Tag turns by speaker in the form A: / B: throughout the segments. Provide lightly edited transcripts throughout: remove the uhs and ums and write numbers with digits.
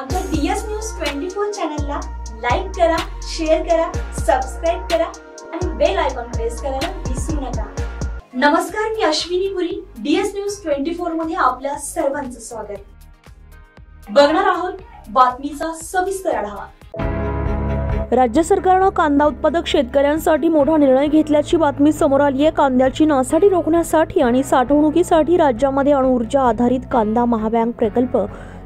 A: आमच्या DS news 24 चॅनलला like करा, शेअर करा, सबस्क्राइब करा आणि बेल आयकॉन प्रेस करायला विसरू नका। नमस्कार, मी अश्विनी पुरी, डीएस न्यूज 24 मध्ये आपल्या सर्वांचं स्वागत। बघणार आहोत बातमीचा सविस्तर आढावा।
B: राज्य सरकारने कांदा उत्पादक शेतकऱ्यांसाठी मोठा निर्णय घेतल्याची बातमी समोर आली आहे। कांद्याची नासाडी रोखण्यासाठी आणि साठवणुकीसाठी राज्यामध्ये अणुऊर्जा आधारित कांदा महाबँक प्रकल्प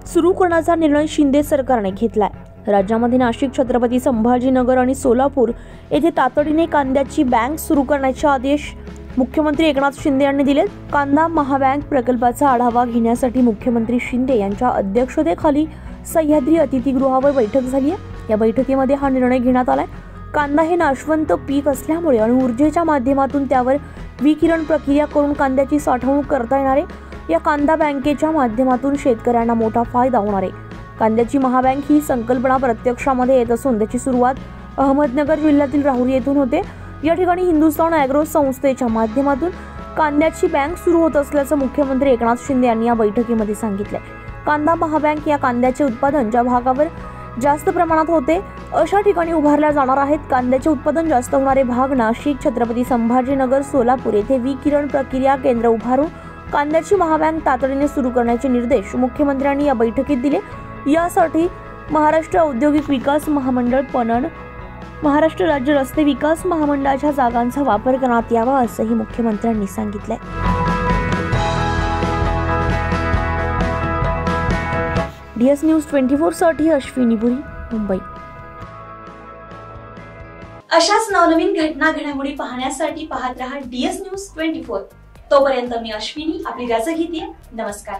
B: सुरू करण्याचा निर्णय शिंदे सरकारने घेतलाय। राज्यामध्ये नाशिक, छत्रपती संभाजीनगर आणि सोलापूर येथे तातडीने कांद्याची बँक सुरू करण्याचे आदेश मुख्यमंत्री एकनाथ शिंदे यांनी दिले। कांदा महाबँक प्रकल्पाचा आढावा घेण्यासाठी मुख्यमंत्री शिंदे यांच्या अध्यक्षतेखाली सह्याद्री अतिथीगृहावर बैठक झाली आहे। या बैठकीमध्ये हा निर्णय घेण्यात आलाय। कांदा हे नाशवंत पीक असल्यामुळे अणुऊर्जेच्या माध्यमातून त्यावर विकिरण प्रक्रिया करून कांद्याची साठवणूक करता येणार आहे। या कांदा बँकेच्या माध्यमातून शेतकऱ्यांना मोठा फायदा होणार आहे। कांद्याची महाबँक ही संकल्पना प्रत्यक्षामध्ये येत असून त्याची सुरुवात अहमदनगर जिल्ह्यातील राहुरी येथून होते। या ठिकाणी हिंदुस्थान ॲग्रो संस्थेच्या माध्यमातून कांद्याची बँक सुरू होत असल्याचं मुख्यमंत्री एकनाथ शिंदे यांनी या बैठकीमध्ये सांगितले। कांदा महाबँक या कांद्याचे उत्पादन ज्या भागावर जास्त प्रमाणात होते अशा ठिकाणी उभारल्या जाणार आहेत। कांद्याचे उत्पादन जास्त होणारे भाग नाशिक, छत्रपती संभाजीनगर, सोलापूर येथे विकिरण प्रक्रिया केंद्र उभारून कांद्याची महाबँक तातडीने सुरू करण्याचे निर्देश मुख्यमंत्र्यांनी या बैठकीत दिले। यासाठी महाराष्ट्र औद्योगिक विकास महामंडळ पणन, महाराष्ट्र राज्य रस्ते विकास महामंडळाच्या जागांचा वापर करण्यात यावा असंही मुख्यमंत्र्यांनी सांगितले। डीएस न्यूज 24 साठी अश्विनी पुरी, मुंबई।
A: अशाच नवनवीन घटना घडामोडी पाहण्यासाठी पाहत रहा डीएस न्यूज 24। तोपर्यंत मी अश्विनी आपली रजा घेते। नमस्कार।